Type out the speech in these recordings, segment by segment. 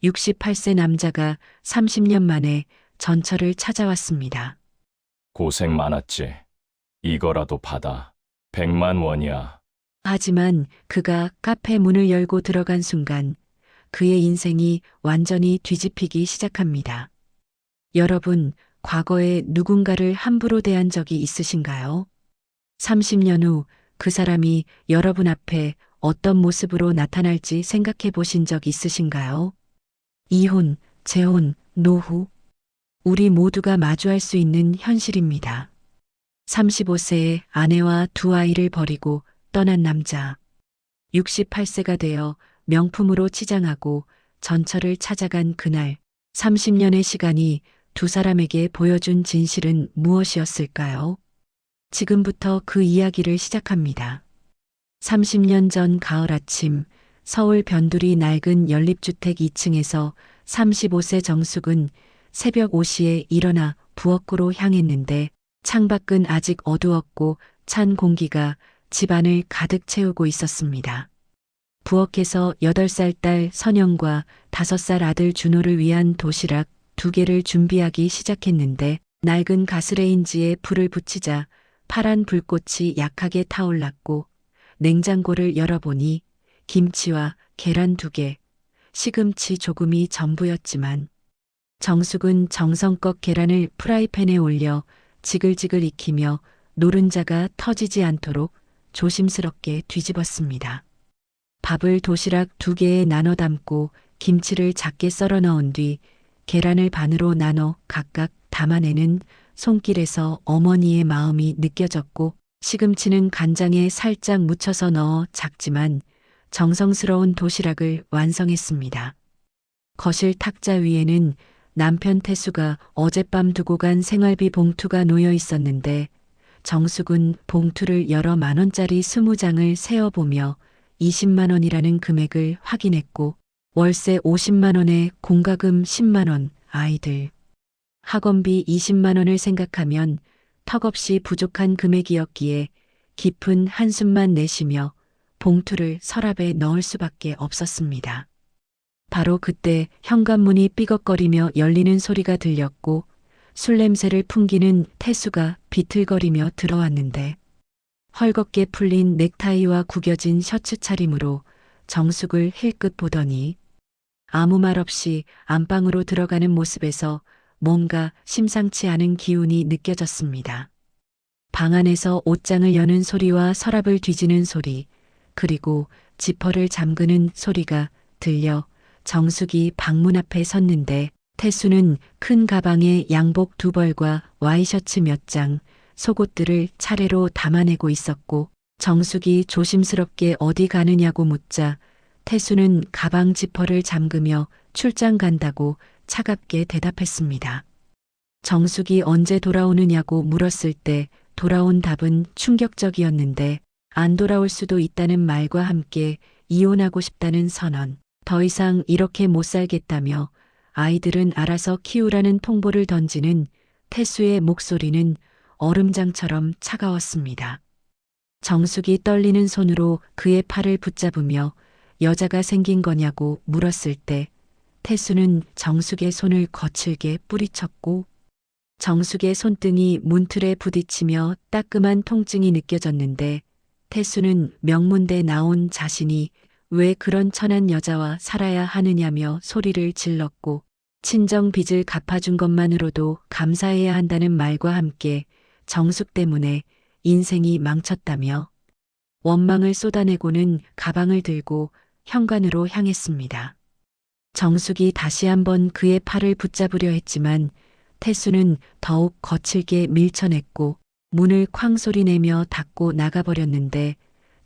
68세 남자가 30년 만에 전철을 찾아왔습니다. 고생 많았지. 이거라도 받아. 100만 원이야. 하지만 그가 카페 문을 열고 들어간 순간 그의 인생이 완전히 뒤집히기 시작합니다. 여러분, 과거에 누군가를 함부로 대한 적이 있으신가요? 30년 후 그 사람이 여러분 앞에 어떤 모습으로 나타날지 생각해 보신 적 있으신가요? 이혼, 재혼, 노후. 우리 모두가 마주할 수 있는 현실입니다. 35세의 아내와 두 아이를 버리고 떠난 남자. 68세가 되어 명품으로 치장하고 전철을 찾아간 그날, 30년의 시간이 두 사람에게 보여준 진실은 무엇이었을까요? 지금부터 그 이야기를 시작합니다. 30년 전 가을 아침, 서울 변두리 낡은 연립주택 2층에서 35세 정숙은 새벽 5시에 일어나 부엌으로 향했는데 창밖은 아직 어두웠고 찬 공기가 집안을 가득 채우고 있었습니다. 부엌에서 8살 딸 선영과 5살 아들 준호를 위한 도시락 2개를 준비하기 시작했는데 낡은 가스레인지에 불을 붙이자 파란 불꽃이 약하게 타올랐고 냉장고를 열어보니 김치와 계란 2개, 시금치 조금이 전부였지만 정숙은 정성껏 계란을 프라이팬에 올려 지글지글 익히며 노른자가 터지지 않도록 조심스럽게 뒤집었습니다. 밥을 도시락 2개에 나눠 담고 김치를 작게 썰어 넣은 뒤 계란을 반으로 나눠 각각 담아내는 손길에서 어머니의 마음이 느껴졌고 시금치는 간장에 살짝 묻혀서 넣어 작지만 정성스러운 도시락을 완성했습니다. 거실 탁자 위에는 남편 태수가 어젯밤 두고 간 생활비 봉투가 놓여 있었는데 정숙은 봉투를 열어 10,000원짜리 20장을 세어보며 20만 원이라는 금액을 확인했고 월세 50만 원에 공과금 10만 원, 아이들 학원비 20만 원을 생각하면 턱없이 부족한 금액이었기에 깊은 한숨만 내쉬며 봉투를 서랍에 넣을 수밖에 없었습니다. 바로 그때 현관문이 삐걱거리며 열리는 소리가 들렸고 술 냄새를 풍기는 태수가 비틀거리며 들어왔는데 헐겁게 풀린 넥타이와 구겨진 셔츠 차림으로 정숙을 힐끗 보더니 아무 말 없이 안방으로 들어가는 모습에서 뭔가 심상치 않은 기운이 느껴졌습니다. 방 안에서 옷장을 여는 소리와 서랍을 뒤지는 소리, 그리고 지퍼를 잠그는 소리가 들려 정숙이 방문 앞에 섰는데 태수는 큰 가방에 양복 2벌과 와이셔츠 몇 장, 속옷들을 차례로 담아내고 있었고 정숙이 조심스럽게 어디 가느냐고 묻자 태수는 가방 지퍼를 잠그며 출장 간다고 차갑게 대답했습니다. 정숙이 언제 돌아오느냐고 물었을 때 돌아온 답은 충격적이었는데 안 돌아올 수도 있다는 말과 함께 이혼하고 싶다는 선언, 더 이상 이렇게 못 살겠다며 아이들은 알아서 키우라는 통보를 던지는 태수의 목소리는 얼음장처럼 차가웠습니다. 정숙이 떨리는 손으로 그의 팔을 붙잡으며 여자가 생긴 거냐고 물었을 때 태수는 정숙의 손을 거칠게 뿌리쳤고 정숙의 손등이 문틀에 부딪히며 따끔한 통증이 느껴졌는데 태수는 명문대 나온 자신이 왜 그런 천한 여자와 살아야 하느냐며 소리를 질렀고 친정 빚을 갚아준 것만으로도 감사해야 한다는 말과 함께 정숙 때문에 인생이 망쳤다며 원망을 쏟아내고는 가방을 들고 현관으로 향했습니다. 정숙이 다시 한번 그의 팔을 붙잡으려 했지만 태수는 더욱 거칠게 밀쳐냈고 문을 쾅 소리내며 닫고 나가버렸는데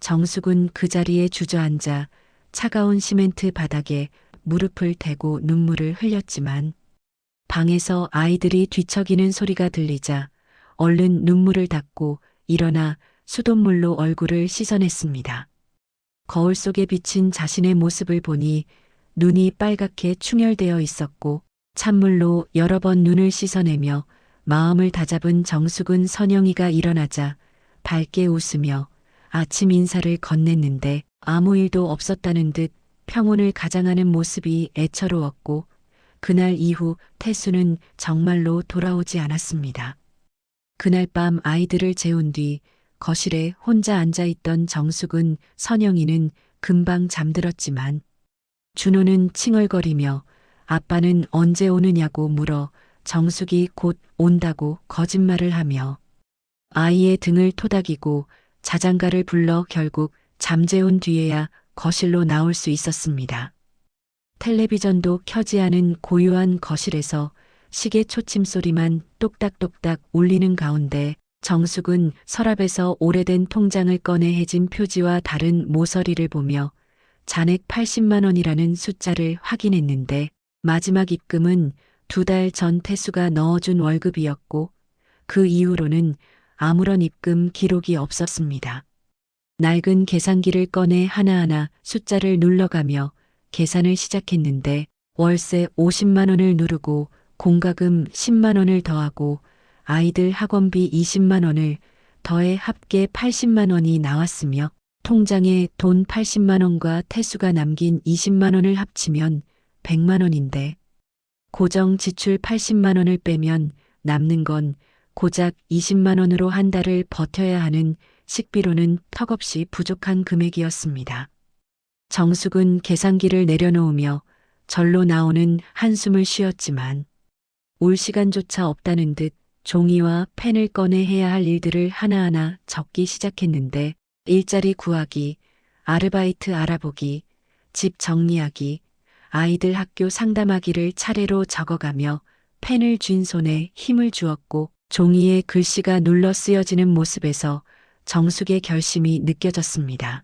정숙은 그 자리에 주저앉아 차가운 시멘트 바닥에 무릎을 대고 눈물을 흘렸지만 방에서 아이들이 뒤척이는 소리가 들리자 얼른 눈물을 닦고 일어나 수돗물로 얼굴을 씻어냈습니다. 거울 속에 비친 자신의 모습을 보니 눈이 빨갛게 충혈되어 있었고 찬물로 여러 번 눈을 씻어내며 마음을 다잡은 정숙은 선영이가 일어나자 밝게 웃으며 아침 인사를 건넸는데 아무 일도 없었다는 듯 평온을 가장하는 모습이 애처로웠고 그날 이후 태수는 정말로 돌아오지 않았습니다. 그날 밤 아이들을 재운 뒤 거실에 혼자 앉아있던 정숙은 선영이는 금방 잠들었지만 준호는 칭얼거리며 아빠는 언제 오느냐고 물어 정숙이 곧 온다고 거짓말을 하며 아이의 등을 토닥이고 자장가를 불러 결국 잠재운 뒤에야 거실로 나올 수 있었습니다. 텔레비전도 켜지 않은 고요한 거실에서 시계 초침 소리만 똑딱똑딱 울리는 가운데 정숙은 서랍에서 오래된 통장을 꺼내 해진 표지와 다른 모서리를 보며 잔액 80만 원이라는 숫자를 확인했는데 마지막 입금은 2달 전 태수가 넣어준 월급이었고 그 이후로는 아무런 입금 기록이 없었습니다. 낡은 계산기를 꺼내 하나하나 숫자를 눌러가며 계산을 시작했는데 월세 50만 원을 누르고 공과금 10만 원을 더하고 아이들 학원비 20만 원을 더해 합계 80만 원이 나왔으며 통장에 돈 80만 원과 태수가 남긴 20만 원을 합치면 100만 원인데 고정 지출 80만 원을 빼면 남는 건 고작 20만 원으로 한 달을 버텨야 하는 식비로는 턱없이 부족한 금액이었습니다. 정숙은 계산기를 내려놓으며 절로 나오는 한숨을 쉬었지만 올 시간조차 없다는 듯 종이와 펜을 꺼내 해야 할 일들을 하나하나 적기 시작했는데 일자리 구하기, 아르바이트 알아보기, 집 정리하기, 아이들 학교 상담하기를 차례로 적어가며 펜을 쥔 손에 힘을 주었고 종이에 글씨가 눌러 쓰여지는 모습에서 정숙의 결심이 느껴졌습니다.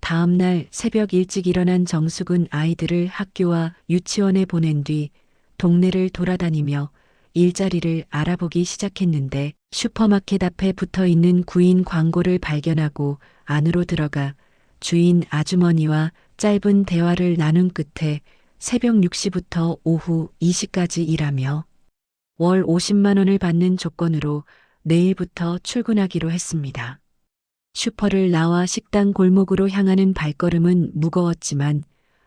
다음 날 새벽 일찍 일어난 정숙은 아이들을 학교와 유치원에 보낸 뒤 동네를 돌아다니며 일자리를 알아보기 시작했는데 슈퍼마켓 앞에 붙어 있는 구인 광고를 발견하고 안으로 들어가 주인 아주머니와 짧은 대화를 나눈 끝에 새벽 6시부터 오후 2시까지 일하며 월 50만 원을 받는 조건으로 내일부터 출근하기로 했습니다. 슈퍼를 나와 식당 골목으로 향하는 발걸음은 무거웠지만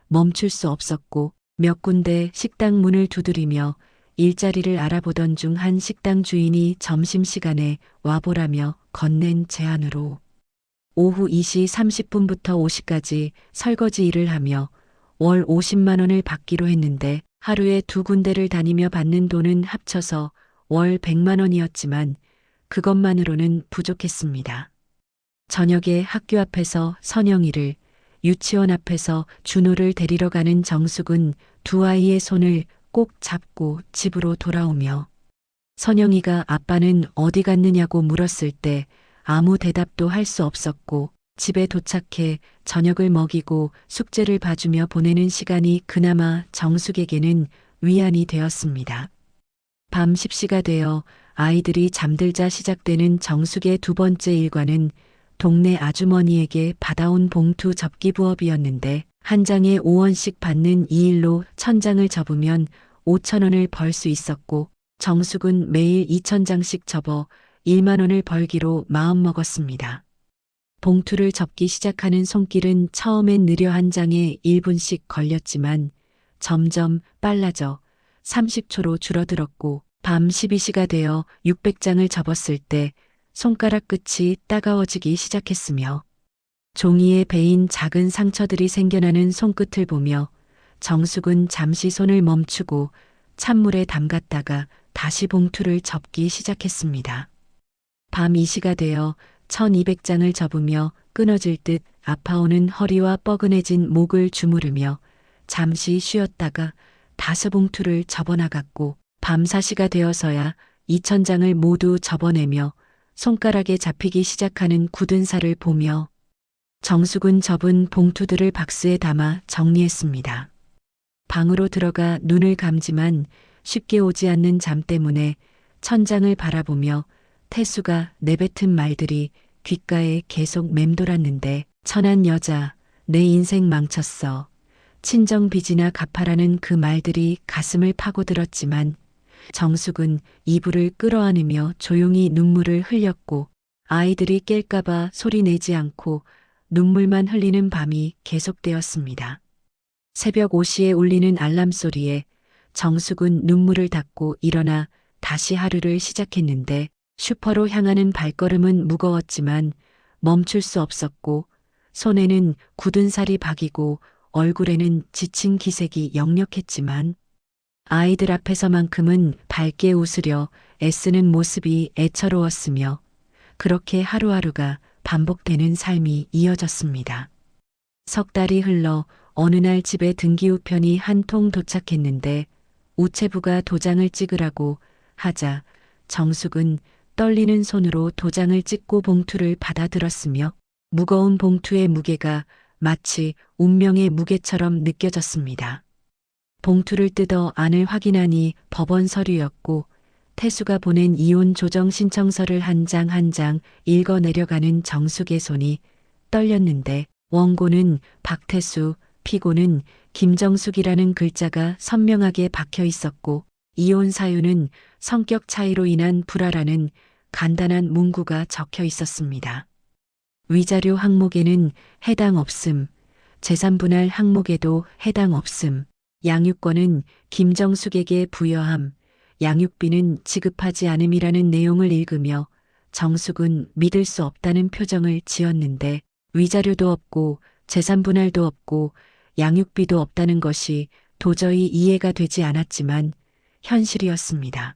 멈출 수 없었고 몇 군데 식당 문을 두드리며 일자리를 알아보던 중 한 식당 주인이 점심시간에 와보라며 건넨 제안으로 오후 2시 30분부터 5시까지 설거지 일을 하며 월 50만 원을 받기로 했는데 하루에 2군데를 다니며 받는 돈은 합쳐서 월 100만 원이었지만 그것만으로는 부족했습니다. 저녁에 학교 앞에서 선영이를, 유치원 앞에서 준호를 데리러 가는 정숙은 두 아이의 손을 꼭 잡고 집으로 돌아오며 선영이가 아빠는 어디 갔느냐고 물었을 때 아무 대답도 할 수 없었고 집에 도착해 저녁을 먹이고 숙제를 봐주며 보내는 시간이 그나마 정숙에게는 위안이 되었습니다. 밤 10시가 되어 아이들이 잠들자 시작되는 정숙의 두 번째 일과는 동네 아주머니에게 받아온 봉투 접기 부업이었는데 한 장에 5원씩 받는 이 일로 1000장을 접으면 5천 원을 벌 수 있었고 정숙은 매일 2000장씩 접어 1만 원을 벌기로 마음먹었습니다. 봉투를 접기 시작하는 손길은 처음엔 느려 한 장에 1분씩 걸렸지만 점점 빨라져 30초로 줄어들었고 밤 12시가 되어 600장을 접었을 때 손가락 끝이 따가워지기 시작했으며 종이에 베인 작은 상처들이 생겨나는 손끝을 보며 정숙은 잠시 손을 멈추고 찬물에 담갔다가 다시 봉투를 접기 시작했습니다. 밤 2시가 되어 1200장을 접으며 끊어질 듯 아파오는 허리와 뻐근해진 목을 주무르며 잠시 쉬었다가 5봉투를 접어나갔고 밤 4시가 되어서야 2000장을 모두 접어내며 손가락에 잡히기 시작하는 굳은 살을 보며 정숙은 접은 봉투들을 박스에 담아 정리했습니다. 방으로 들어가 눈을 감지만 쉽게 오지 않는 잠 때문에 천장을 바라보며 태수가 내뱉은 말들이 귓가에 계속 맴돌았는데 천한 여자, 내 인생 망쳤어. 친정 빚이나 갚아라는 그 말들이 가슴을 파고들었지만 정숙은 이불을 끌어안으며 조용히 눈물을 흘렸고 아이들이 깰까봐 소리 내지 않고 눈물만 흘리는 밤이 계속되었습니다. 새벽 5시에 울리는 알람 소리에 정숙은 눈물을 닦고 일어나 다시 하루를 시작했는데 슈퍼로 향하는 발걸음은 무거웠지만 멈출 수 없었고 손에는 굳은 살이 박이고 얼굴에는 지친 기색이 역력했지만 아이들 앞에서만큼은 밝게 웃으려 애쓰는 모습이 애처로웠으며 그렇게 하루하루가 반복되는 삶이 이어졌습니다. 석 달이 흘러 어느 날 집에 등기우편이 한 통 도착했는데 우체부가 도장을 찍으라고 하자 정숙은 떨리는 손으로 도장을 찍고 봉투를 받아들었으며 무거운 봉투의 무게가 마치 운명의 무게처럼 느껴졌습니다. 봉투를 뜯어 안을 확인하니 법원 서류였고 태수가 보낸 이혼 조정 신청서를 한 장 한 장 읽어 내려가는 정숙의 손이 떨렸는데 원고는 박태수, 피고는 김정숙이라는 글자가 선명하게 박혀 있었고 이혼 사유는 성격 차이로 인한 불화라는 간단한 문구가 적혀 있었습니다. 위자료 항목에는 해당 없음, 재산분할 항목에도 해당 없음, 양육권은 김정숙에게 부여함, 양육비는 지급하지 않음이라는 내용을 읽으며 정숙은 믿을 수 없다는 표정을 지었는데 위자료도 없고 재산분할도 없고 양육비도 없다는 것이 도저히 이해가 되지 않았지만 현실이었습니다.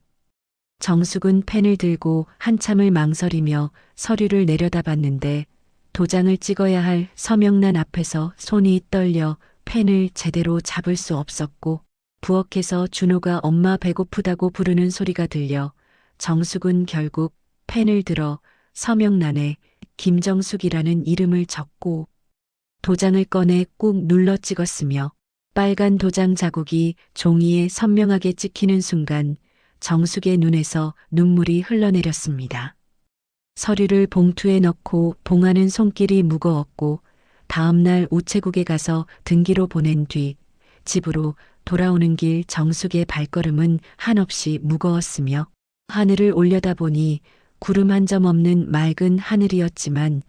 정숙은 펜을 들고 한참을 망설이며 서류를 내려다봤는데 도장을 찍어야 할 서명란 앞에서 손이 떨려 펜을 제대로 잡을 수 없었고 부엌에서 준호가 엄마 배고프다고 부르는 소리가 들려 정숙은 결국 펜을 들어 서명란에 김정숙이라는 이름을 적고 도장을 꺼내 꾹 눌러 찍었으며 빨간 도장 자국이 종이에 선명하게 찍히는 순간 정숙의 눈에서 눈물이 흘러내렸습니다. 서류를 봉투에 넣고 봉하는 손길이 무거웠고 다음날 우체국에 가서 등기로 보낸 뒤 집으로 돌아오는 길 정숙의 발걸음은 한없이 무거웠으며 하늘을 올려다보니 구름 한 점 없는 맑은 하늘이었지만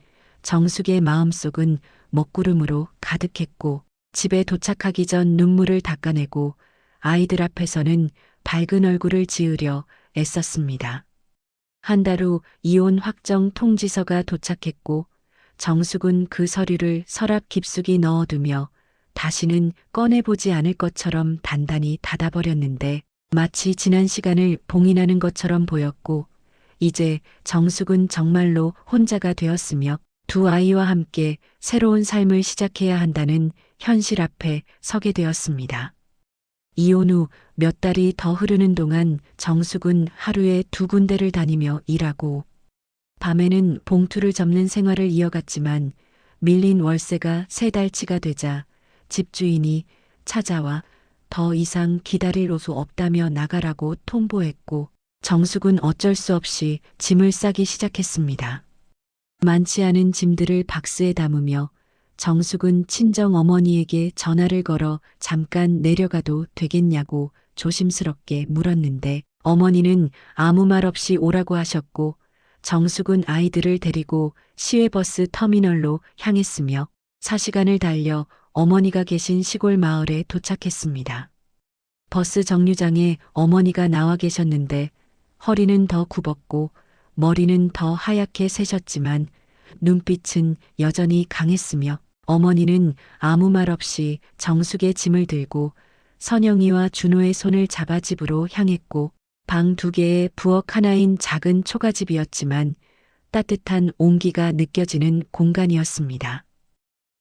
정숙의 마음속은 먹구름으로 가득했고 집에 도착하기 전 눈물을 닦아내고 아이들 앞에서는 밝은 얼굴을 지으려 애썼습니다. 한 달 후 이혼 확정 통지서가 도착했고 정숙은 그 서류를 서랍 깊숙이 넣어두며 다시는 꺼내보지 않을 것처럼 단단히 닫아버렸는데 마치 지난 시간을 봉인하는 것처럼 보였고 이제 정숙은 정말로 혼자가 되었으며 두 아이와 함께 새로운 삶을 시작해야 한다는 현실 앞에 서게 되었습니다. 이혼 후 몇 달이 더 흐르는 동안 정숙은 하루에 2군데를 다니며 일하고 밤에는 봉투를 접는 생활을 이어갔지만 밀린 월세가 3달치가 되자 집주인이 찾아와 더 이상 기다릴 수 없다며 나가라고 통보했고 정숙은 어쩔 수 없이 짐을 싸기 시작했습니다. 많지 않은 짐들을 박스에 담으며 정숙은 친정 어머니에게 전화를 걸어 잠깐 내려가도 되겠냐고 조심스럽게 물었는데 어머니는 아무 말 없이 오라고 하셨고 정숙은 아이들을 데리고 시외버스 터미널로 향했으며 4시간을 달려 어머니가 계신 시골 마을에 도착했습니다. 버스 정류장에 어머니가 나와 계셨는데 허리는 더 굽었고 머리는 더 하얗게 새셨지만 눈빛은 여전히 강했으며 어머니는 아무 말 없이 정숙의 짐을 들고 선영이와 준호의 손을 잡아 집으로 향했고 방 2개에 부엌 하나인 작은 초가집이었지만 따뜻한 온기가 느껴지는 공간이었습니다.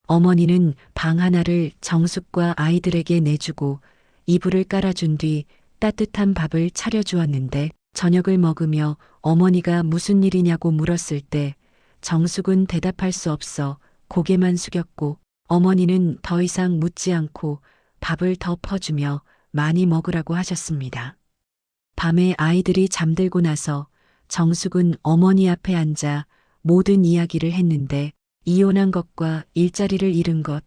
어머니는 방 하나를 정숙과 아이들에게 내주고 이불을 깔아준 뒤 따뜻한 밥을 차려주었는데 저녁을 먹으며 어머니가 무슨 일이냐고 물었을 때 정숙은 대답할 수 없어 고개만 숙였고 어머니는 더 이상 묻지 않고 밥을 더 퍼주며 많이 먹으라고 하셨습니다. 밤에 아이들이 잠들고 나서 정숙은 어머니 앞에 앉아 모든 이야기를 했는데 이혼한 것과 일자리를 잃은 것,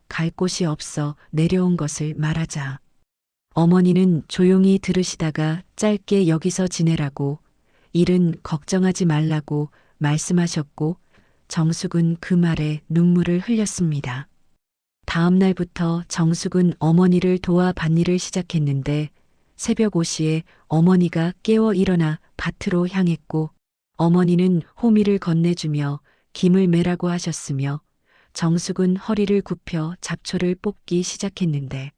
갈 곳이 없어 내려온 것을 말하자 어머니는 조용히 들으시다가 짧게 여기서 지내라고 일은 걱정하지 말라고 말씀하셨고 정숙은 그 말에 눈물을 흘렸습니다. 다음 날부터 정숙은 어머니를 도와 밭일을 시작했는데 새벽 5시에 어머니가 깨어 일어나 밭으로 향했고 어머니는 호미를 건네주며 김을 매라고 하셨으며 정숙은 허리를 굽혀 잡초를 뽑기 시작했는데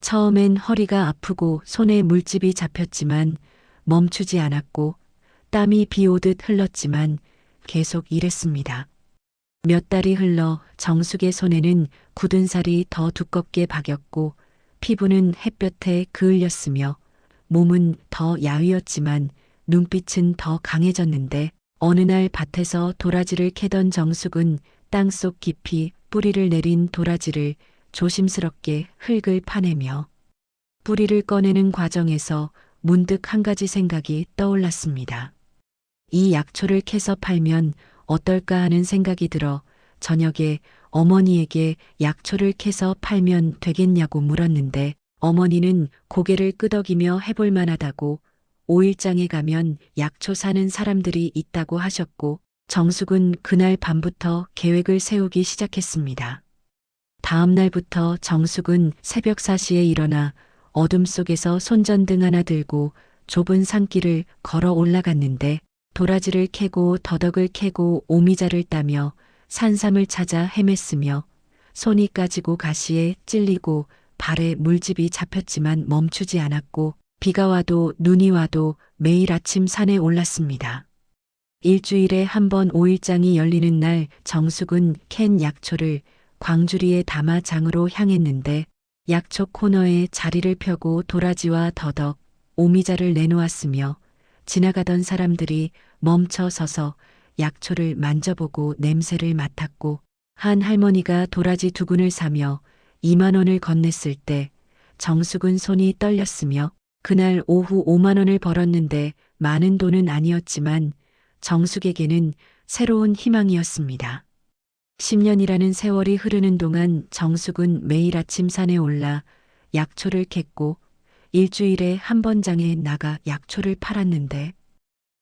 처음엔 허리가 아프고 손에 물집이 잡혔지만 멈추지 않았고 땀이 비 오듯 흘렀지만 계속 일했습니다. 몇 달이 흘러 정숙의 손에는 굳은 살이 더 두껍게 박였고 피부는 햇볕에 그을렸으며 몸은 더 야위었지만 눈빛은 더 강해졌는데 어느 날 밭에서 도라지를 캐던 정숙은 땅속 깊이 뿌리를 내린 도라지를 조심스럽게 흙을 파내며 뿌리를 꺼내는 과정에서 문득 한 가지 생각이 떠올랐습니다. 이 약초를 캐서 팔면 어떨까 하는 생각이 들어 저녁에 어머니에게 약초를 캐서 팔면 되겠냐고 물었는데 어머니는 고개를 끄덕이며 해볼 만하다고 5일장에 가면 약초 사는 사람들이 있다고 하셨고 정숙은 그날 밤부터 계획을 세우기 시작했습니다. 다음 날부터 정숙은 새벽 4시에 일어나 어둠 속에서 손전등 하나 들고 좁은 산길을 걸어 올라갔는데 도라지를 캐고 더덕을 캐고 오미자를 따며 산삼을 찾아 헤맸으며 손이 까지고 가시에 찔리고 발에 물집이 잡혔지만 멈추지 않았고 비가 와도 눈이 와도 매일 아침 산에 올랐습니다. 일주일에 한 번 5일장이 열리는 날 정숙은 캔 약초를 광주리에 담아 장으로 향했는데 약초 코너에 자리를 펴고 도라지와 더덕, 오미자를 내놓았으며 지나가던 사람들이 멈춰 서서 약초를 만져보고 냄새를 맡았고 한 할머니가 도라지 2근을 사며 2만 원을 건넸을 때 정숙은 손이 떨렸으며 그날 오후 5만 원을 벌었는데 많은 돈은 아니었지만 정숙에게는 새로운 희망이었습니다. 10년이라는 세월이 흐르는 동안 정숙은 매일 아침 산에 올라 약초를 캤고 일주일에 한 번 장에 나가 약초를 팔았는데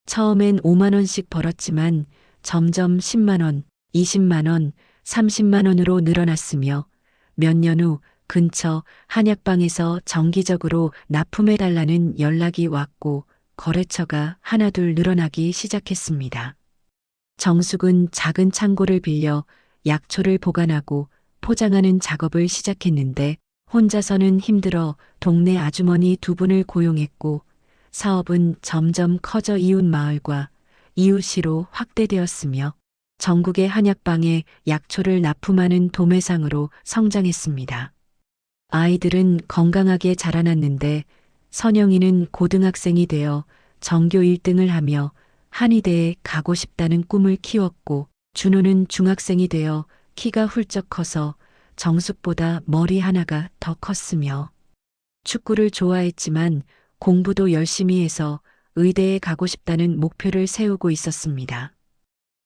처음엔 5만 원씩 벌었지만 점점 10만 원, 20만 원, 30만 원으로 늘어났으며 몇 년 후 근처 한약방에서 정기적으로 납품해달라는 연락이 왔고 거래처가 하나둘 늘어나기 시작했습니다. 정숙은 작은 창고를 빌려 약초를 보관하고 포장하는 작업을 시작했는데 혼자서는 힘들어 동네 아주머니 2분을 고용했고 사업은 점점 커져 이웃 마을과 이웃시로 확대되었으며 전국의 한약방에 약초를 납품하는 도매상으로 성장했습니다. 아이들은 건강하게 자라났는데 선영이는 고등학생이 되어 전교 1등을 하며 한의대에 가고 싶다는 꿈을 키웠고 준호는 중학생이 되어 키가 훌쩍 커서 정숙보다 머리 하나가 더 컸으며 축구를 좋아했지만 공부도 열심히 해서 의대에 가고 싶다는 목표를 세우고 있었습니다.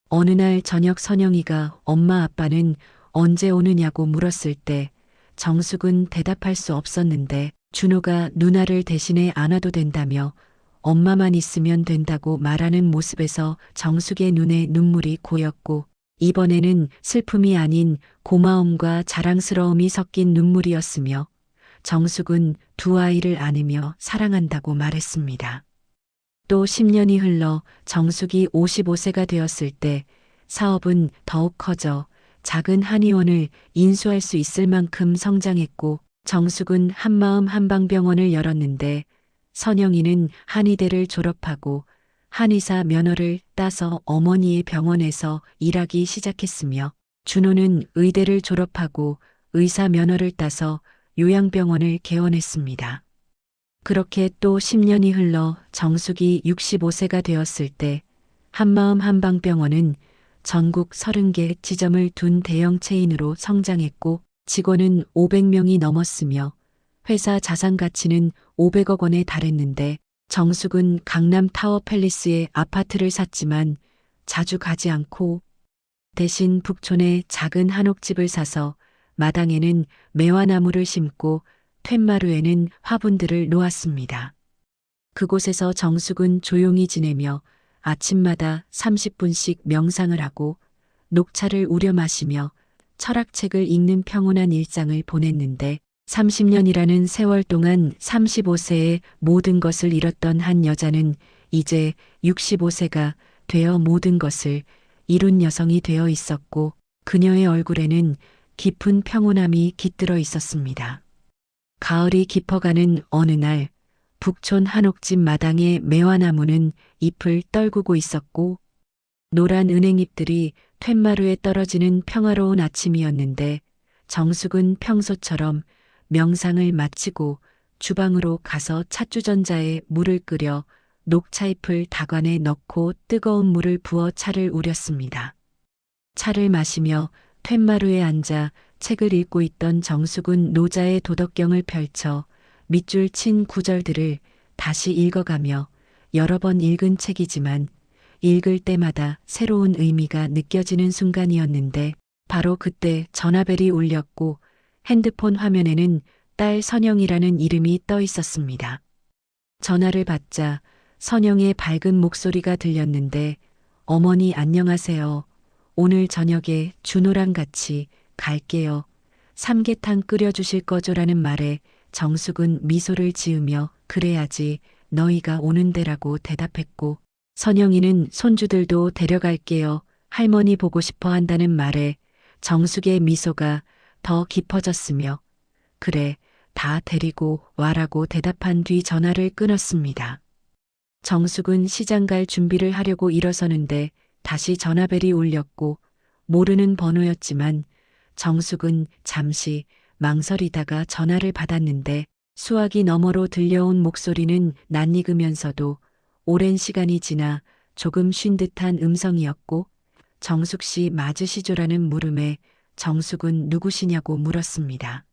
어느 날 저녁 선영이가 엄마 아빠는 언제 오느냐고 물었을 때 정숙은 대답할 수 없었는데 준호가 누나를 대신해 안아도 된다며 엄마만 있으면 된다고 말하는 모습에서 정숙의 눈에 눈물이 고였고 이번에는 슬픔이 아닌 고마움과 자랑스러움이 섞인 눈물이었으며 정숙은 2 아이를 안으며 사랑한다고 말했습니다. 또 10년이 흘러 정숙이 55세가 되었을 때 사업은 더욱 커져 작은 한의원을 인수할 수 있을 만큼 성장했고 정숙은 한마음 한방병원을 열었는데 선영이는 한의대를 졸업하고 한의사 면허를 따서 어머니의 병원에서 일하기 시작했으며 준호는 의대를 졸업하고 의사 면허를 따서 요양병원을 개원했습니다. 그렇게 또 10년이 흘러 정숙이 65세가 되었을 때 한마음 한방병원은 전국 30개 지점을 둔 대형 체인으로 성장했고 직원은 500명이 넘었으며 회사 자산 가치는 500억 원에 달했는데 정숙은 강남 타워 팰리스에 아파트를 샀지만 자주 가지 않고 대신 북촌에 작은 한옥집을 사서 마당에는 매화나무를 심고 툇마루에는 화분들을 놓았습니다. 그곳에서 정숙은 조용히 지내며 아침마다 30분씩 명상을 하고 녹차를 우려 마시며 철학책을 읽는 평온한 일상을 보냈는데 30년이라는 세월 동안 35세에 모든 것을 잃었던 한 여자는 이제 65세가 되어 모든 것을 이룬 여성이 되어 있었고 그녀의 얼굴에는 깊은 평온함이 깃들어 있었습니다. 가을이 깊어가는 어느 날 북촌 한옥집 마당의 매화나무는 잎을 떨구고 있었고 노란 은행잎들이 툇마루에 떨어지는 평화로운 아침이었는데 정숙은 평소처럼 명상을 마치고 주방으로 가서 찻주전자에 물을 끓여 녹차잎을 다관에 넣고 뜨거운 물을 부어 차를 우렸습니다. 차를 마시며 툇마루에 앉아 책을 읽고 있던 정숙은 노자의 도덕경을 펼쳐 밑줄 친 구절들을 다시 읽어가며 여러 번 읽은 책이지만 읽을 때마다 새로운 의미가 느껴지는 순간이었는데 바로 그때 전화벨이 울렸고 핸드폰 화면에는 딸 선영이라는 이름이 떠 있었습니다. 전화를 받자 선영의 밝은 목소리가 들렸는데 어머니 안녕하세요. 오늘 저녁에 준호랑 같이 갈게요. 삼계탕 끓여주실 거죠라는 말에 정숙은 미소를 지으며 그래야지 너희가 오는 데라고 대답했고 선영이는 손주들도 데려갈게요. 할머니 보고 싶어 한다는 말에 정숙의 미소가 더 깊어졌으며 그래 다 데리고 와라고 대답한 뒤 전화를 끊었습니다. 정숙은 시장 갈 준비를 하려고 일어서는데 다시 전화벨이 울렸고 모르는 번호였지만 정숙은 잠시 망설이다가 전화를 받았는데 수화기 너머로 들려온 목소리는 낯익으면서도 오랜 시간이 지나 조금 쉰 듯한 음성이었고 정숙 씨 맞으시죠라는 물음에 정숙은 누구시냐고 물었습니다.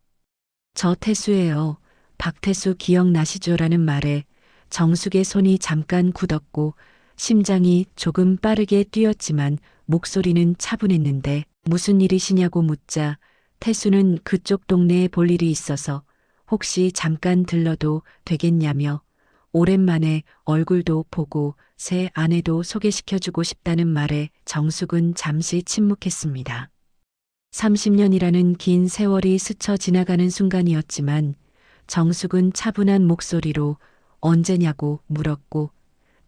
저 태수예요. 박태수 기억나시죠라는 말에 정숙의 손이 잠깐 굳었고 심장이 조금 빠르게 뛰었지만 목소리는 차분했는데 무슨 일이시냐고 묻자 태수는 그쪽 동네에 볼 일이 있어서 혹시 잠깐 들러도 되겠냐며 오랜만에 얼굴도 보고 새 아내도 소개시켜주고 싶다는 말에 정숙은 잠시 침묵했습니다. 30년이라는 긴 세월이 스쳐 지나가는 순간이었지만 정숙은 차분한 목소리로 언제냐고 물었고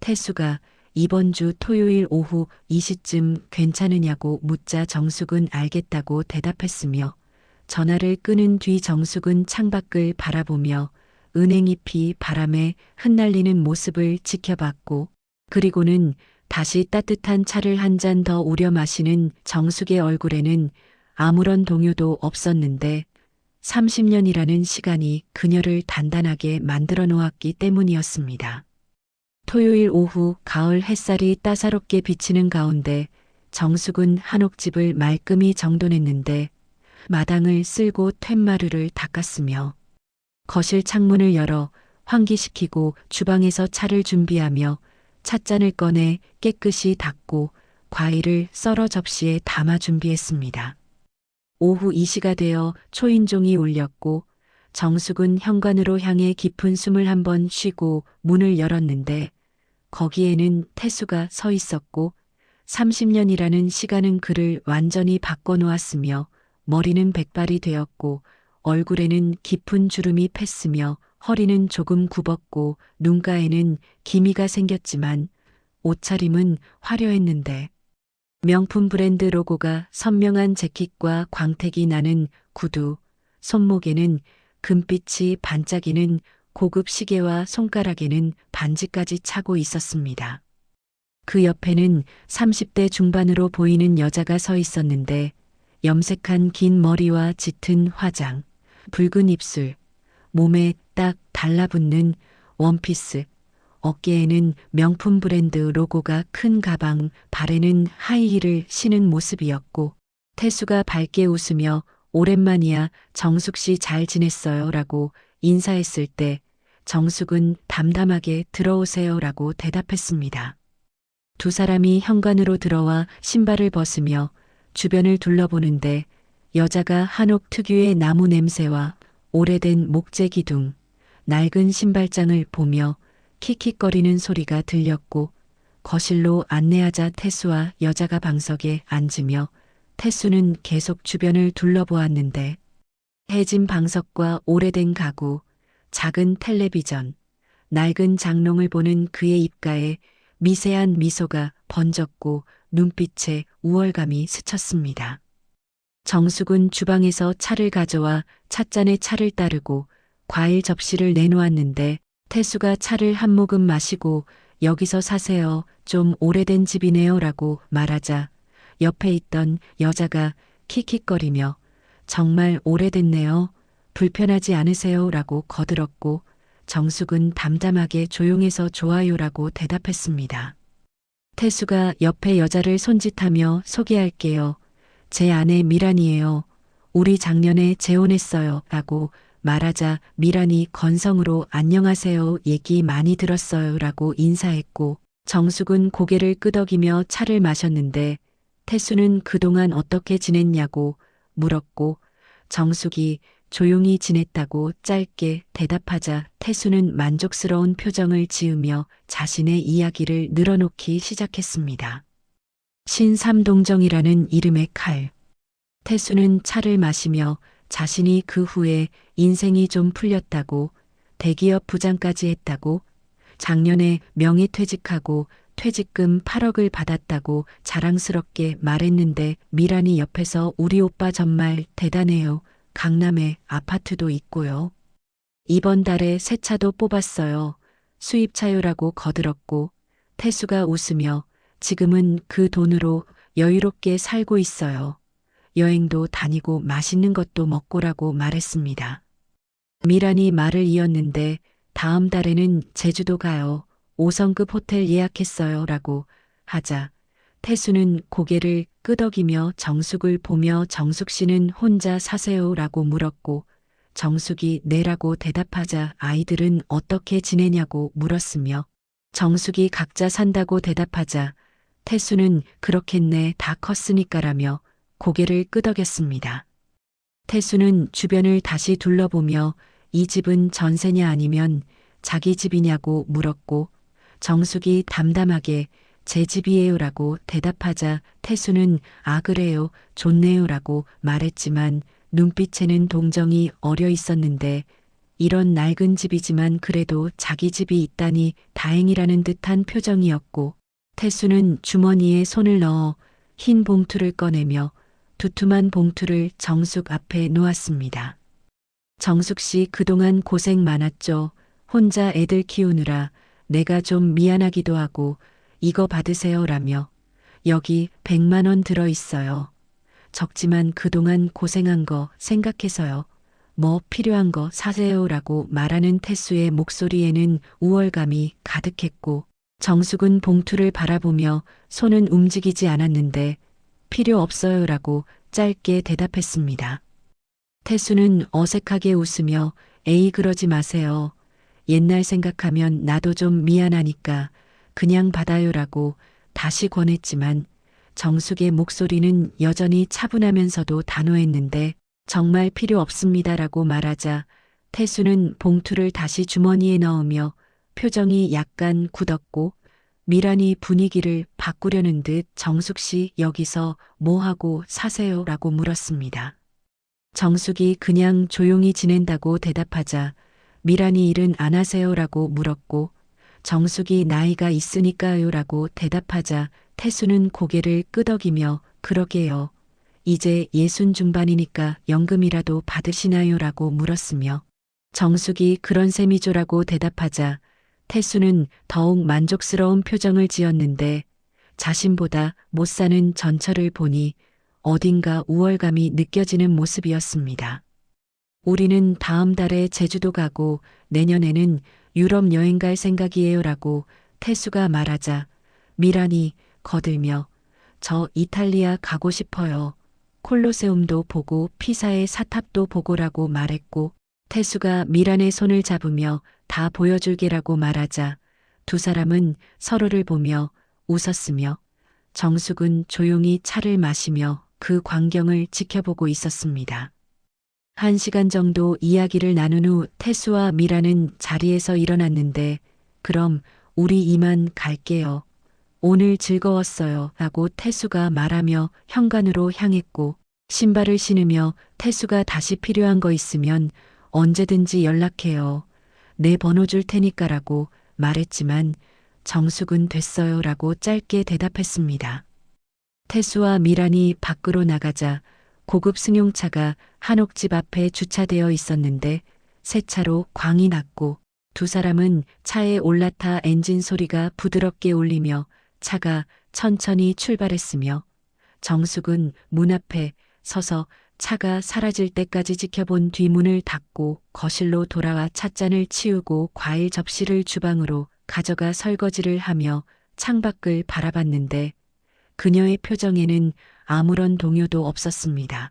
태수가 이번 주 토요일 오후 2시쯤 괜찮으냐고 묻자 정숙은 알겠다고 대답했으며 전화를 끊은 뒤 정숙은 창밖을 바라보며 은행잎이 바람에 흩날리는 모습을 지켜봤고 그리고는 다시 따뜻한 차를 한 잔 더 우려 마시는 정숙의 얼굴에는 아무런 동요도 없었는데 30년이라는 시간이 그녀를 단단하게 만들어 놓았기 때문이었습니다. 토요일 오후 가을 햇살이 따사롭게 비치는 가운데 정숙은 한옥집을 말끔히 정돈했는데 마당을 쓸고 툇마루를 닦았으며 거실 창문을 열어 환기시키고 주방에서 차를 준비하며 찻잔을 꺼내 깨끗이 닦고 과일을 썰어 접시에 담아 준비했습니다. 오후 2시가 되어 초인종이 울렸고 정숙은 현관으로 향해 깊은 숨을 한번 쉬고 문을 열었는데 거기에는 태수가 서 있었고 30년이라는 시간은 그를 완전히 바꿔놓았으며 머리는 백발이 되었고 얼굴에는 깊은 주름이 팼으며 허리는 조금 굽었고 눈가에는 기미가 생겼지만 옷차림은 화려했는데 명품 브랜드 로고가 선명한 재킷과 광택이 나는 구두, 손목에는 금빛이 반짝이는 고급 시계와 손가락에는 반지까지 차고 있었습니다. 그 옆에는 30대 중반으로 보이는 여자가 서 있었는데 염색한 긴 머리와 짙은 화장, 붉은 입술, 몸에 딱 달라붙는 원피스, 어깨에는 명품 브랜드 로고가 큰 가방, 발에는 하이힐을 신은 모습이었고 태수가 밝게 웃으며 오랜만이야 정숙 씨 잘 지냈어요 라고 인사했을 때 정숙은 담담하게 들어오세요 라고 대답했습니다. 두 사람이 현관으로 들어와 신발을 벗으며 주변을 둘러보는데 여자가 한옥 특유의 나무 냄새와 오래된 목재 기둥, 낡은 신발장을 보며 킥킥거리는 소리가 들렸고 거실로 안내하자 태수와 여자가 방석에 앉으며 태수는 계속 주변을 둘러보았는데 해진 방석과 오래된 가구, 작은 텔레비전, 낡은 장롱을 보는 그의 입가에 미세한 미소가 번졌고 눈빛에 우월감이 스쳤습니다. 정숙은 주방에서 차를 가져와 찻잔에 차를 따르고 과일 접시를 내놓았는데 태수가 차를 한 모금 마시고 여기서 사세요. 좀 오래된 집이네요. 라고 말하자 옆에 있던 여자가 킥킥거리며 정말 오래됐네요. 불편하지 않으세요? 라고 거들었고 정숙은 담담하게 조용해서 좋아요라고 대답했습니다. 태수가 옆에 여자를 손짓하며 소개할게요. 제 아내 미란이에요. 우리 작년에 재혼했어요. 라고 말하자 미란이 건성으로 안녕하세요. 얘기 많이 들었어요. 라고 인사했고 정숙은 고개를 끄덕이며 차를 마셨는데 태수는 그동안 어떻게 지냈냐고 물었고 정숙이 조용히 지냈다고 짧게 대답하자 태수는 만족스러운 표정을 지으며 자신의 이야기를 늘어놓기 시작했습니다. 신삼동정이라는 이름의 칼. 태수는 차를 마시며 자신이 그 후에 인생이 좀 풀렸다고, 대기업 부장까지 했다고, 작년에 명예퇴직하고 퇴직금 8억을 받았다고 자랑스럽게 말했는데 미란이 옆에서 우리 오빠 정말 대단해요. 강남에 아파트도 있고요. 이번 달에 새 차도 뽑았어요. 수입차요라고 거들었고 태수가 웃으며 지금은 그 돈으로 여유롭게 살고 있어요. 여행도 다니고 맛있는 것도 먹고라고 말했습니다. 미란이 말을 이었는데 다음 달에는 제주도 가요. 5성급 호텔 예약했어요. 라고 하자 태수는 고개를 끄덕이며 정숙을 보며 정숙 씨는 혼자 사세요? 라고 물었고 정숙이 네라고 대답하자 아이들은 어떻게 지내냐고 물었으며 정숙이 각자 산다고 대답하자 태수는 그렇겠네 다 컸으니까라며 고개를 끄덕였습니다. 태수는 주변을 다시 둘러보며 이 집은 전세냐 아니면 자기 집이냐고 물었고 정숙이 담담하게 제 집이에요라고 대답하자 태수는 아 그래요 좋네요라고 말했지만 눈빛에는 동정이 어려 있었는데 이런 낡은 집이지만 그래도 자기 집이 있다니 다행이라는 듯한 표정이었고 태수는 주머니에 손을 넣어 흰 봉투를 꺼내며 두툼한 봉투를 정숙 앞에 놓았습니다. 정숙 씨 그동안 고생 많았죠. 혼자 애들 키우느라 내가 좀 미안하기도 하고 이거 받으세요라며 여기 100만 원 들어 있어요. 적지만 그동안 고생한 거 생각해서요. 뭐 필요한 거 사세요라고 말하는 태수의 목소리에는 우월감이 가득했고 정숙은 봉투를 바라보며 손은 움직이지 않았는데 필요 없어요라고 짧게 대답했습니다. 태수는 어색하게 웃으며 에이 그러지 마세요. 옛날 생각하면 나도 좀 미안하니까 그냥 받아요라고 다시 권했지만 정숙의 목소리는 여전히 차분하면서도 단호했는데 정말 필요 없습니다라고 말하자 태수는 봉투를 다시 주머니에 넣으며 표정이 약간 굳었고 미란이 분위기를 바꾸려는 듯 정숙 씨 여기서 뭐 하고 사세요라고 물었습니다. 정숙이 그냥 조용히 지낸다고 대답하자 미란이 일은 안 하세요라고 물었고 정숙이 나이가 있으니까요라고 대답하자 태수는 고개를 끄덕이며 그러게요. 이제 60 중반이니까 연금이라도 받으시나요라고 물었으며 정숙이 그런 셈이죠라고 대답하자 태수는 더욱 만족스러운 표정을 지었는데 자신보다 못 사는 전철을 보니 어딘가 우월감이 느껴지는 모습이었습니다. 우리는 다음 달에 제주도 가고 내년에는 유럽 여행 갈 생각이에요라고 태수가 말하자 미란이 거들며 저 이탈리아 가고 싶어요. 콜로세움도 보고 피사의 사탑도 보고라고 말했고 태수가 미란의 손을 잡으며 다 보여줄게라고 말하자 두 사람은 서로를 보며 웃었으며 정숙은 조용히 차를 마시며 그 광경을 지켜보고 있었습니다. 1시간 정도 이야기를 나눈 후 태수와 미란은 자리에서 일어났는데 그럼 우리 이만 갈게요. 오늘 즐거웠어요. 라고 태수가 말하며 현관으로 향했고 신발을 신으며 태수가 다시 필요한 거 있으면 언제든지 연락해요. 내 번호 줄 테니까라고 말했지만 정숙은 됐어요. 라고 짧게 대답했습니다. 태수와 미란이 밖으로 나가자 고급 승용차가 한옥집 앞에 주차되어 있었는데 새 차로 광이 났고 두 사람은 차에 올라타 엔진 소리가 부드럽게 울리며 차가 천천히 출발했으며 정숙은 문 앞에 서서 차가 사라질 때까지 지켜본 뒤문을 닫고 거실로 돌아와 찻잔을 치우고 과일 접시를 주방으로 가져가 설거지를 하며 창밖을 바라봤는데 그녀의 표정에는 아무런 동요도 없었습니다.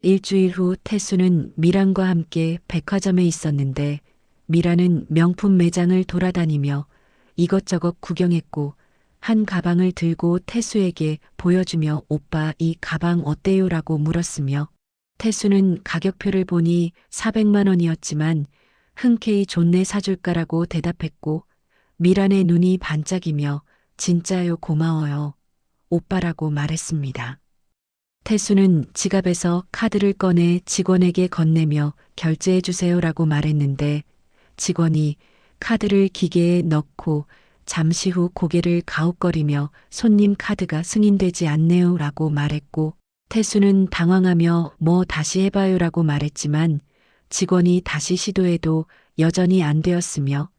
일주일 후 태수는 미란과 함께 백화점에 있었는데 미란은 명품 매장을 돌아다니며 이것저것 구경했고 한 가방을 들고 태수에게 보여주며 오빠 이 가방 어때요? 라고 물었으며 태수는 가격표를 보니 400만 원이었지만 흔쾌히 좋네 사줄까라고 대답했고 미란의 눈이 반짝이며 진짜요 고마워요. 오빠라고 말했습니다. 태수는 지갑에서 카드를 꺼내 직원에게 건네며 결제해 주세요라고 말했는데 직원이 카드를 기계에 넣고 잠시 후 고개를 가웃거리며 손님 카드가 승인되지 않네요 라고 말했고 태수는 당황하며 뭐 다시 해봐요라고 말했지만 직원이 다시 시도해도 여전히 안 되었으며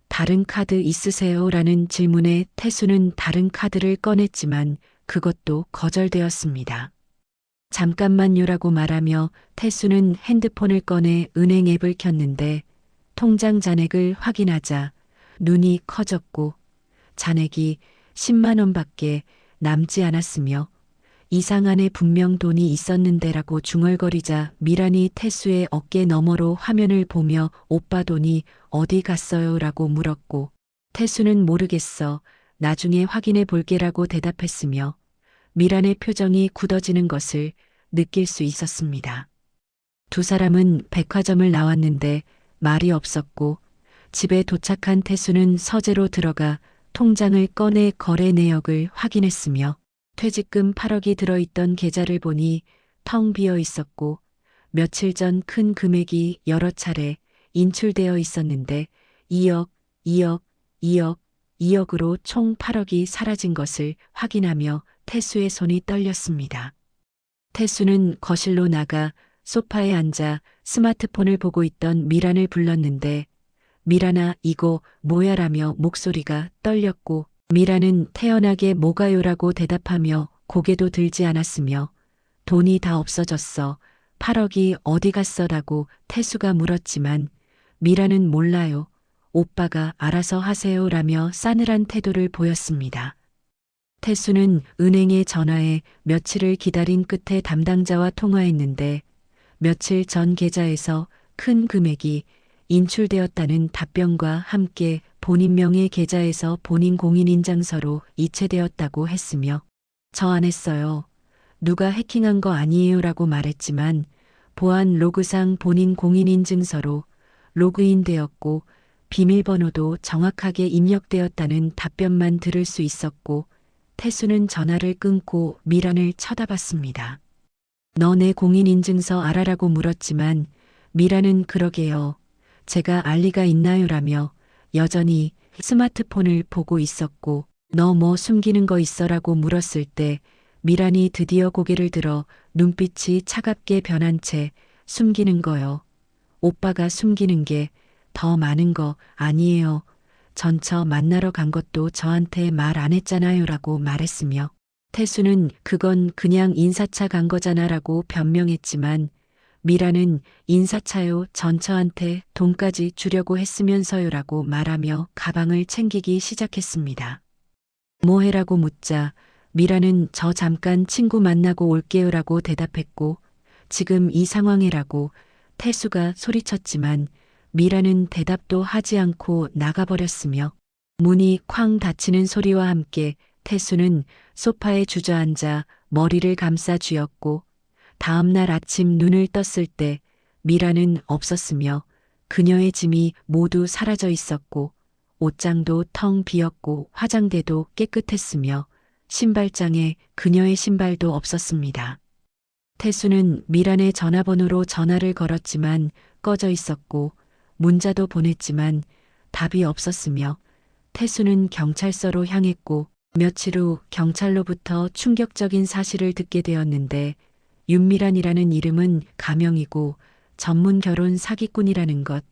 다른 카드 있으세요? 라는 질문에 태수는 다른 카드를 꺼냈지만 그것도 거절되었습니다. 잠깐만요라고 말하며 태수는 핸드폰을 꺼내 은행 앱을 켰는데 통장 잔액을 확인하자 눈이 커졌고 잔액이 10만 원밖에 남지 않았으며 이상 안에 분명 돈이 있었는데라고 중얼거리자 미란이 태수의 어깨 너머로 화면을 보며 오빠 돈이 어디 갔어요? 라고 물었고 태수는 모르겠어. 나중에 확인해 볼게라고 대답했으며 미란의 표정이 굳어지는 것을 느낄 수 있었습니다. 두 사람은 백화점을 나왔는데 말이 없었고 집에 도착한 태수는 서재로 들어가 통장을 꺼내 거래 내역을 확인했으며 퇴직금 8억이 들어있던 계좌를 보니 텅 비어 있었고 며칠 전 큰 금액이 여러 차례 인출되어 있었는데 2억, 2억, 2억, 2억으로 총 8억이 사라진 것을 확인하며 태수의 손이 떨렸습니다. 태수는 거실로 나가 소파에 앉아 스마트폰을 보고 있던 미란을 불렀는데 미란아 이거 뭐야라며 목소리가 떨렸고 미란은 태연하게 뭐가요라고 대답하며 고개도 들지 않았으며 돈이 다 없어졌어. 8억이 어디 갔어라고 태수가 물었지만 미란은 몰라요. 오빠가 알아서 하세요라며 싸늘한 태도를 보였습니다. 태수는 은행에 전화해 며칠을 기다린 끝에 담당자와 통화했는데 며칠 전 계좌에서 큰 금액이 인출되었다는 답변과 함께 본인 명의 계좌에서 본인 공인인증서로 이체되었다고 했으며 저 안 했어요. 누가 해킹한 거 아니에요라고 말했지만 보안 로그상 본인 공인인증서로 로그인되었고 비밀번호도 정확하게 입력되었다는 답변만 들을 수 있었고 태수는 전화를 끊고 미란을 쳐다봤습니다. 너 내 공인인증서 알아라고 물었지만 미란은 그러게요. 제가 알 리가 있나요라며 여전히 스마트폰을 보고 있었고 너 뭐 숨기는 거 있어라고 물었을 때 미란이 드디어 고개를 들어 눈빛이 차갑게 변한 채 숨기는 거요. 오빠가 숨기는 게 더 많은 거 아니에요. 전처 만나러 간 것도 저한테 말 안 했잖아요라고 말했으며 태수는 그건 그냥 인사차 간 거잖아라고 변명했지만 미라는 인사차요 전처한테 돈까지 주려고 했으면서요라고 말하며 가방을 챙기기 시작했습니다. 뭐해라고 묻자 미라는 저 잠깐 친구 만나고 올게요라고 대답했고 지금 이 상황이라고 태수가 소리쳤지만 미라는 대답도 하지 않고 나가버렸으며 문이 쾅 닫히는 소리와 함께 태수는 소파에 주저앉아 머리를 감싸 쥐었고 다음 날 아침 눈을 떴을 때 미라는 없었으며 그녀의 짐이 모두 사라져 있었고 옷장도 텅 비었고 화장대도 깨끗했으며 신발장에 그녀의 신발도 없었습니다. 태수는 미란의 전화번호로 전화를 걸었지만 꺼져 있었고 문자도 보냈지만 답이 없었으며 태수는 경찰서로 향했고 며칠 후 경찰로부터 충격적인 사실을 듣게 되었는데 윤미란이라는 이름은 가명이고 전문 결혼 사기꾼이라는 것,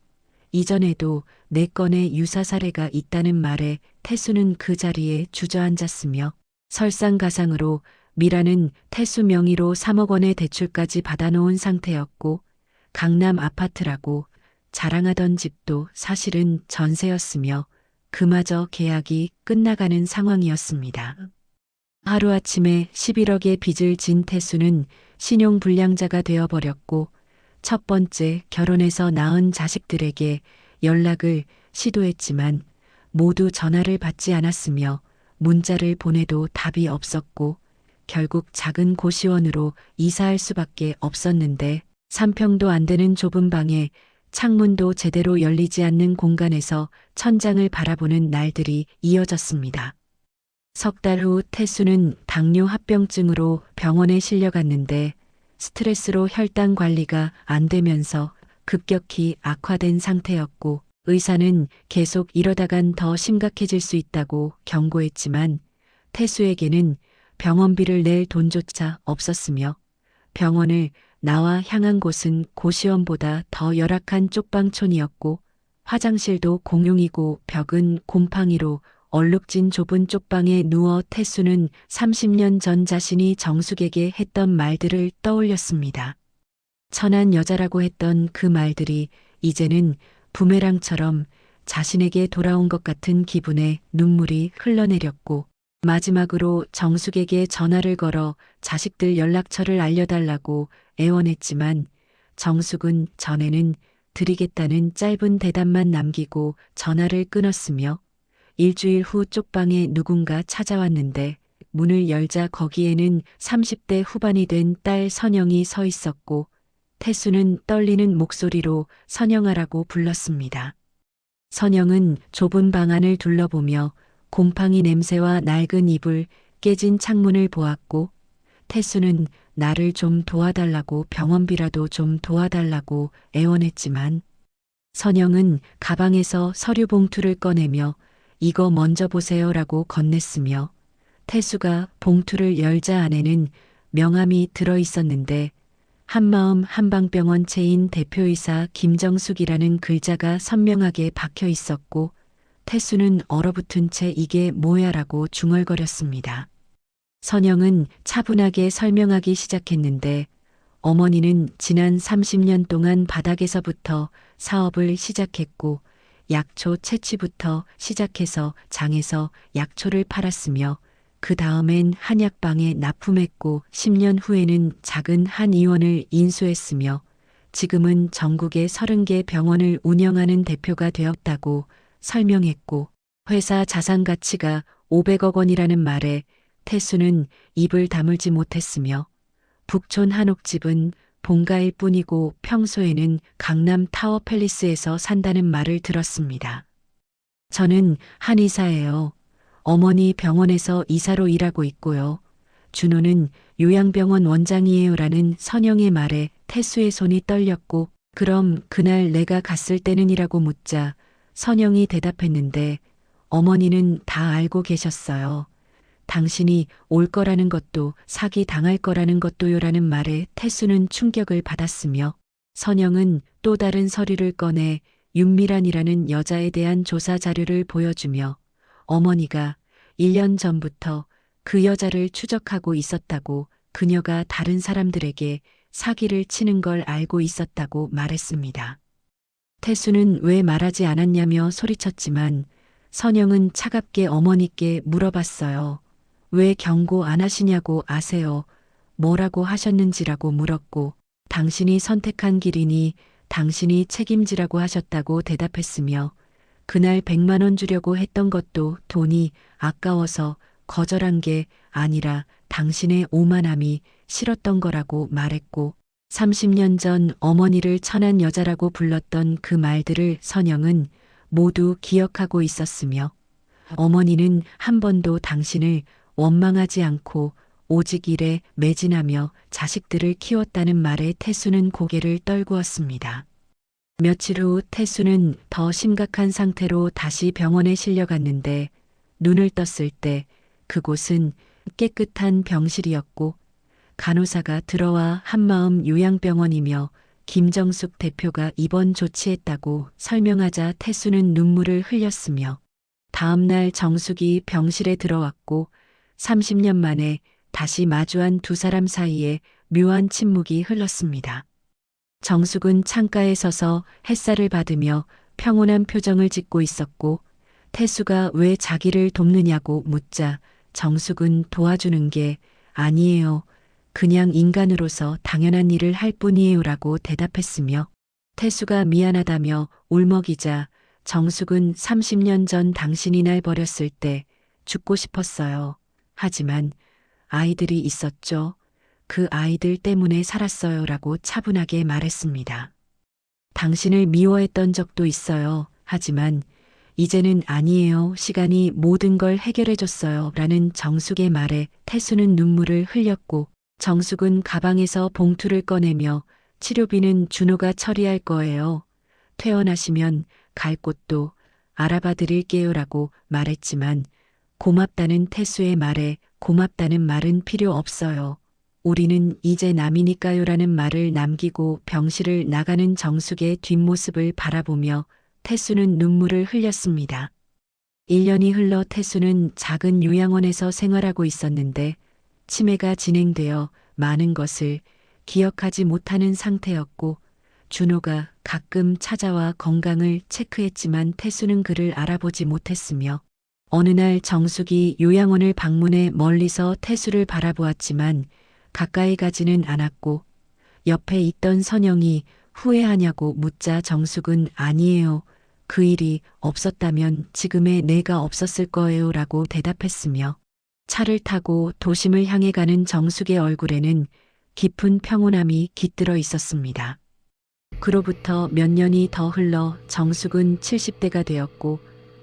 이전에도 4건의 유사 사례가 있다는 말에 태수는 그 자리에 주저앉았으며 설상가상으로 미란은 태수 명의로 3억 원의 대출까지 받아놓은 상태였고 강남 아파트라고 자랑하던 집도 사실은 전세였으며 그마저 계약이 끝나가는 상황이었습니다. 하루아침에 11억의 빚을 진 태수는 신용불량자가 되어버렸고 첫 번째 결혼해서 낳은 자식들에게 연락을 시도했지만 모두 전화를 받지 않았으며 문자를 보내도 답이 없었고 결국 작은 고시원으로 이사할 수밖에 없었는데 3평도 안 되는 좁은 방에 창문도 제대로 열리지 않는 공간에서 천장을 바라보는 날들이 이어졌습니다. 석 달 후 태수는 당뇨 합병증으로 병원에 실려갔는데 스트레스로 혈당 관리가 안 되면서 급격히 악화된 상태였고 의사는 계속 이러다간 더 심각해질 수 있다고 경고했지만 태수에게는 병원비를 낼 돈조차 없었으며 병원을 나와 향한 곳은 고시원보다 더 열악한 쪽방촌이었고 화장실도 공용이고 벽은 곰팡이로 얼룩진 좁은 쪽방에 누워 태수는 30년 전 자신이 정숙에게 했던 말들을 떠올렸습니다. 천한 여자라고 했던 그 말들이 이제는 부메랑처럼 자신에게 돌아온 것 같은 기분에 눈물이 흘러내렸고 마지막으로 정숙에게 전화를 걸어 자식들 연락처를 알려달라고 애원했지만 정숙은 전에는 드리겠다는 짧은 대답만 남기고 전화를 끊었으며 일주일 후 쪽방에 누군가 찾아왔는데 문을 열자 거기에는 30대 후반이 된 딸 선영이 서 있었고 태수는 떨리는 목소리로 선영아라고 불렀습니다. 선영은 좁은 방 안을 둘러보며 곰팡이 냄새와 낡은 이불, 깨진 창문을 보았고 태수는 나를 좀 도와달라고 병원비라도 좀 도와달라고 애원했지만 선영은 가방에서 서류 봉투를 꺼내며 이거 먼저 보세요라고 건넸으며 태수가 봉투를 열자 안에는 명함이 들어 있었는데 한마음 한방병원 체인 대표이사 김정숙이라는 글자가 선명하게 박혀 있었고 태수는 얼어붙은 채 이게 뭐야라고 중얼거렸습니다. 선영은 차분하게 설명하기 시작했는데 어머니는 지난 30년 동안 바닥에서부터 사업을 시작했고 약초 채취부터 시작해서 장에서 약초를 팔았으며 그 다음엔 한약방에 납품했고 10년 후에는 작은 한의원을 인수했으며 지금은 전국의 30개 병원을 운영하는 대표가 되었다고 설명했고 회사 자산 가치가 500억 원이라는 말에 태수는 입을 다물지 못했으며 북촌 한옥집은 본가일 뿐이고 평소에는 강남 타워 팰리스에서 산다는 말을 들었습니다. 저는 한의사예요. 어머니 병원에서 이사로 일하고 있고요. 준호는 요양병원 원장이에요라는 선영의 말에 태수의 손이 떨렸고 그럼 그날 내가 갔을 때는이라고 묻자 선영이 대답했는데 어머니는 다 알고 계셨어요. 당신이 올 거라는 것도 사기 당할 거라는 것도요라는 말에 태수는 충격을 받았으며 선영은 또 다른 서류를 꺼내 윤미란이라는 여자에 대한 조사 자료를 보여주며 어머니가 1년 전부터 그 여자를 추적하고 있었다고 그녀가 다른 사람들에게 사기를 치는 걸 알고 있었다고 말했습니다. 태수는 왜 말하지 않았냐며 소리쳤지만 선영은 차갑게 어머니께 물어봤어요. 왜 경고 안 하시냐고 아세요? 뭐라고 하셨는지라고 물었고 당신이 선택한 길이니 당신이 책임지라고 하셨다고 대답했으며 그날 100만 원 주려고 했던 것도 돈이 아까워서 거절한 게 아니라 당신의 오만함이 싫었던 거라고 말했고 30년 전 어머니를 천한 여자라고 불렀던 그 말들을 선영은 모두 기억하고 있었으며 어머니는 한 번도 당신을 원망하지 않고 오직 일에 매진하며 자식들을 키웠다는 말에 태수는 고개를 떨구었습니다. 며칠 후 태수는 더 심각한 상태로 다시 병원에 실려갔는데 눈을 떴을 때 그곳은 깨끗한 병실이었고 간호사가 들어와 한마음 요양병원이며 김정숙 대표가 입원 조치했다고 설명하자 태수는 눈물을 흘렸으며 다음 날 정숙이 병실에 들어왔고 30년 만에 다시 마주한 두 사람 사이에 묘한 침묵이 흘렀습니다. 정숙은 창가에 서서 햇살을 받으며 평온한 표정을 짓고 있었고 태수가 왜 자기를 돕느냐고 묻자 정숙은 도와주는 게 아니에요. 그냥 인간으로서 당연한 일을 할 뿐이에요라고 대답했으며 태수가 미안하다며 울먹이자 정숙은 30년 전 당신이 날 버렸을 때 죽고 싶었어요. 하지만 아이들이 있었죠. 그 아이들 때문에 살았어요라고 차분하게 말했습니다. 당신을 미워했던 적도 있어요. 하지만 이제는 아니에요. 시간이 모든 걸 해결해줬어요. 라는 정숙의 말에 태수는 눈물을 흘렸고 정숙은 가방에서 봉투를 꺼내며 치료비는 준호가 처리할 거예요. 퇴원하시면 갈 곳도 알아봐 드릴게요라고 말했지만 고맙다는 태수의 말에 고맙다는 말은 필요 없어요. 우리는 이제 남이니까요라는 말을 남기고 병실을 나가는 정숙의 뒷모습을 바라보며 태수는 눈물을 흘렸습니다. 1년이 흘러 태수는 작은 요양원에서 생활하고 있었는데 치매가 진행되어 많은 것을 기억하지 못하는 상태였고 준호가 가끔 찾아와 건강을 체크했지만 태수는 그를 알아보지 못했으며 어느 날 정숙이 요양원을 방문해 멀리서 태수를 바라보았지만 가까이 가지는 않았고 옆에 있던 선영이 후회하냐고 묻자 정숙은 아니에요. 그 일이 없었다면 지금의 내가 없었을 거예요 라고 대답했으며 차를 타고 도심을 향해 가는 정숙의 얼굴에는 깊은 평온함이 깃들어 있었습니다. 그로부터 몇 년이 더 흘러 정숙은 70대가 되었고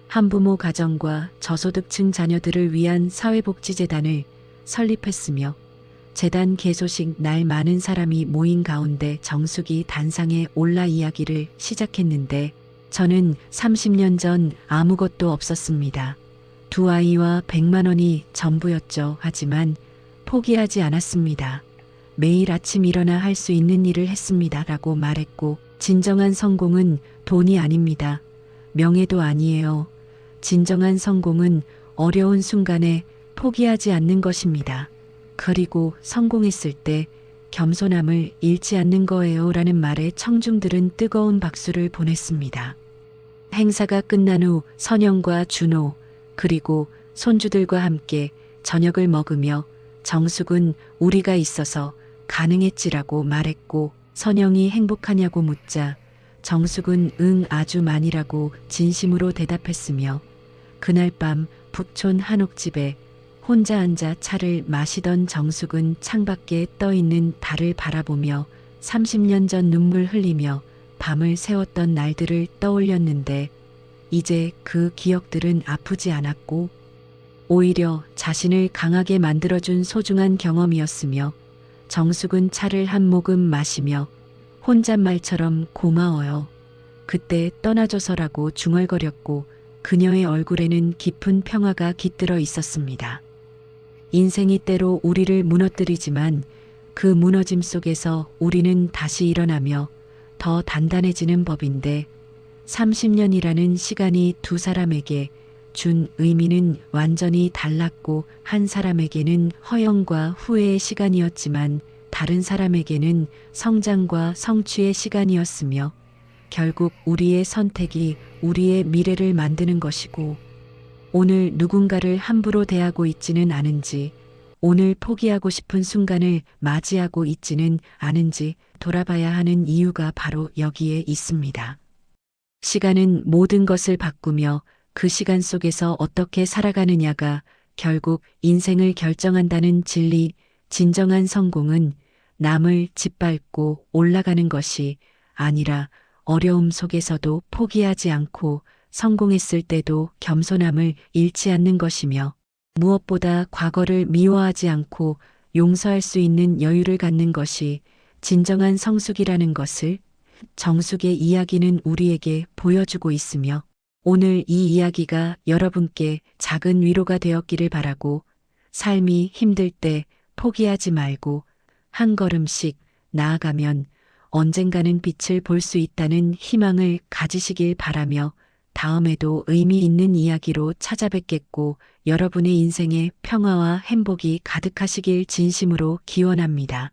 한부모 가정과 저소득층 자녀들을 위한 사회복지재단을 설립했으며 재단 개소식 날 많은 사람이 모인 가운데 정숙이 단상에 올라 이야기를 시작했는데 저는 30년 전 아무것도 없었습니다. 두 아이와 100만 원이 전부였죠. 하지만 포기하지 않았습니다. 매일 아침 일어나 할 수 있는 일을 했습니다. 라고 말했고 진정한 성공은 돈이 아닙니다. 명예도 아니에요. 진정한 성공은 어려운 순간에 포기하지 않는 것입니다. 그리고 성공했을 때 겸손함을 잃지 않는 거예요. 라는 말에 청중들은 뜨거운 박수를 보냈습니다. 행사가 끝난 후 선영과 준호 그리고 손주들과 함께 저녁을 먹으며 정숙은 우리가 있어서 가능했지라고 말했고 선영이 행복하냐고 묻자 정숙은 응 아주 많이라고 진심으로 대답했으며 그날 밤 북촌 한옥집에 혼자 앉아 차를 마시던 정숙은 창밖에 떠있는 달을 바라보며 30년 전 눈물 흘리며 밤을 새웠던 날들을 떠올렸는데 이제 그 기억들은 아프지 않았고 오히려 자신을 강하게 만들어준 소중한 경험이었으며 정숙은 차를 한 모금 마시며 혼잣말처럼 고마워요. 그때 떠나줘서라고 중얼거렸고 그녀의 얼굴에는 깊은 평화가 깃들어 있었습니다. 인생이 때로 우리를 무너뜨리지만 그 무너짐 속에서 우리는 다시 일어나며 더 단단해지는 법인데 30년이라는 시간이 두 사람에게 준 의미는 완전히 달랐고 한 사람에게는 허영과 후회의 시간이었지만 다른 사람에게는 성장과 성취의 시간이었으며 결국 우리의 선택이 우리의 미래를 만드는 것이고 오늘 누군가를 함부로 대하고 있지는 않은지 오늘 포기하고 싶은 순간을 맞이하고 있지는 않은지 돌아봐야 하는 이유가 바로 여기에 있습니다. 시간은 모든 것을 바꾸며 그 시간 속에서 어떻게 살아가느냐가 결국 인생을 결정한다는 진리, 진정한 성공은 남을 짓밟고 올라가는 것이 아니라 어려움 속에서도 포기하지 않고 성공했을 때도 겸손함을 잃지 않는 것이며 무엇보다 과거를 미워하지 않고 용서할 수 있는 여유를 갖는 것이 진정한 성숙이라는 것을 정숙의 이야기는 우리에게 보여주고 있으며 오늘 이 이야기가 여러분께 작은 위로가 되었기를 바라고 삶이 힘들 때 포기하지 말고 한 걸음씩 나아가면 언젠가는 빛을 볼 수 있다는 희망을 가지시길 바라며 다음에도 의미 있는 이야기로 찾아뵙겠고 여러분의 인생에 평화와 행복이 가득하시길 진심으로 기원합니다.